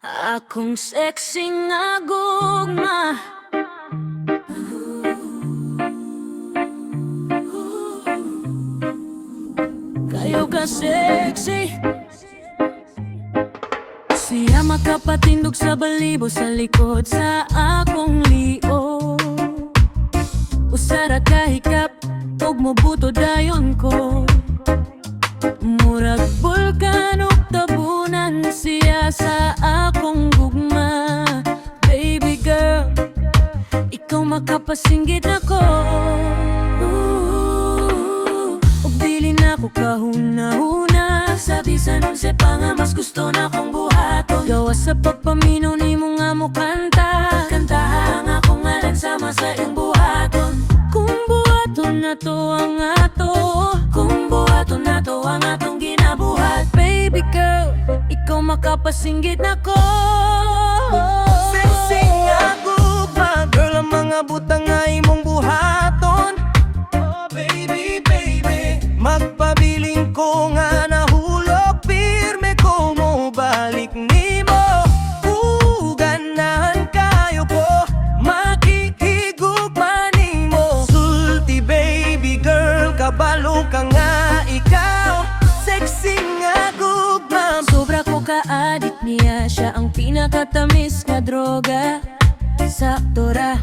Akong sexy nga gugma. Kayo ka sexy. Siya makapatindog sa balibo sa likod sa akong lio. Usara kahikap, ug mobuto dayon ko. Murag bulkan ug tabunan siya sa akong gugma. Baby girl, ikaw makapasinggit ako. Ug dili na ko kahuna-huna. Sabi sa nunse pa nga mas gusto na kong buhaton. Gawa sa pagpaminaw ni mo nga mo kanta. Kantahan akong ngalan sama sa iyong buhaton. Kung buhaton na to ang ato, kung buhaton na to ang atong ginabuhat. Baby girl, ikaw makapasinggit na ko. Sexy nga gugma, girl, ang mga butang nga imong buhaton. Oh baby, baby, magpabiling ko nga nahulog. Pirme ko mo balik nimo. Ganahan kayo ko, makikigugma nimo. Sulti baby girl, kabalo ka nga ikaw. Sexy nga gugma. Sobra ko ka-addict niya, siya ang pinakatamis nga droga. Sakto ra,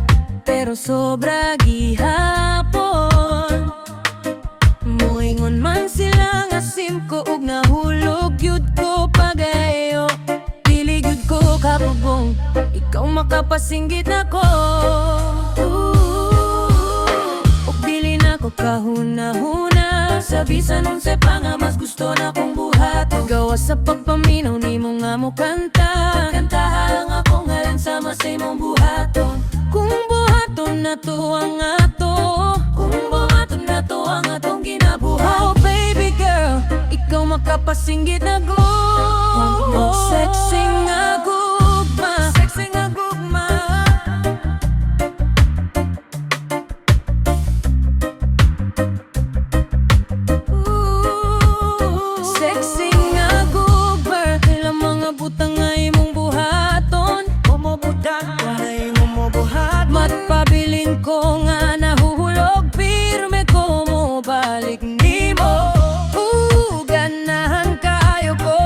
pero sobra gihapon. Moingon man sila nga simko ug nahulog yud ko pagayo. Dili gyud ko kapugong, ikaw makapasinggit na ko. Ug dili na ko kahuna-huna. Sabi sa nunse pa nga mas gusto na kong buhaton. Gawa sa pagpaminaw ni mo nga mo kanta. Kantahan akong ngalan sama sa imong buhaton. Kung buhaton na to ang ato, kung buhaton na to ang atong ginabuhat. Oh baby girl, ikaw makapasinggit na go. Sexy nga gugma, sexy nga gugma. Sexy nga gugma, ilang mga butang nga imong buhaton. Bumubudak ka na imong mabuhat. Matpabilin ko nga nahuhulog. Pirme ko mo balik nimo. Ganahan kayo ko,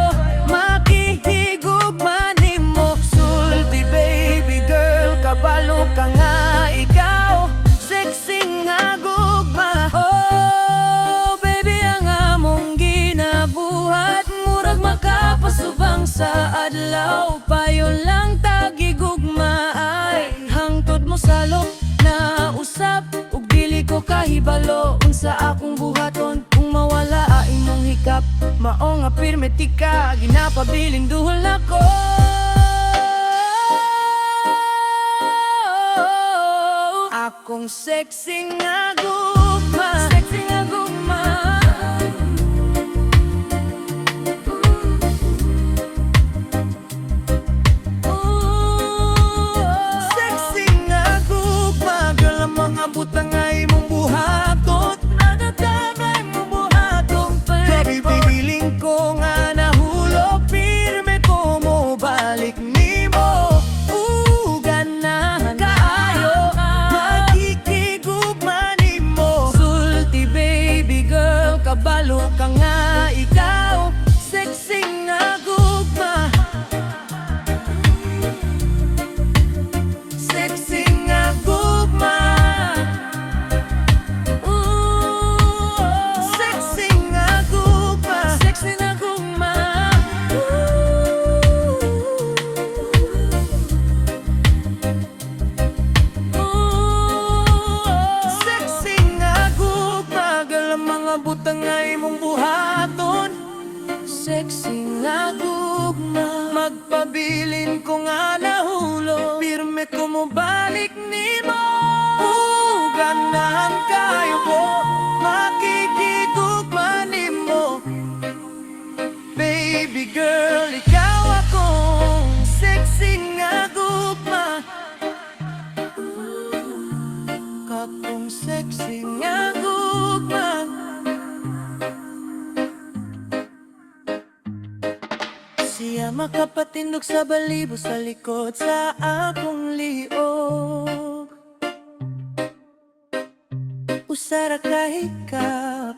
Makihigugma nimo. Sulti baby girl, kabalo ka nga ikaw. Sexy nga gugma. oh baby, ang among ginabuhat. Murag makapasubang sa adlaw. Payon lang tagigugma ay hangtod mo salok na usap. Ug dili ko kahibalo unsa akong buhaton. Kung mawala imong hikap, Mao nga pirme tika, ginapabiling duhol ako. Akong sexy nga gugma, sexy nga gugma. sexy nga gugma. Girl, ang mga butang nga imong buhaton. Nadadama imong buhaton. Baby, pipiling ko nga nahulog. Pirme ko mo balik nimo. Ganahan kaayo, makikigugma nimo. Sulti baby girl, Kabalo ka nga ikaw. Sexy nga gugma. Sexy nga gugma. Sexy nga gugma. sexy nga gugma. Sexy nga gugma. Girl, ang mga butang nga imong buhaton. Sexy nga gugma. Magpabilin ko nga nahulog. Pirme ko mo balik nimo. Ganahan kayo ko, makikigugma nimo. Baby girl, ikaw akong sexy nga gugma. Kakong sexy nga gugma. Siya makapag Magpatindog sa balibo sa likod sa akong liog. Usara kahit ka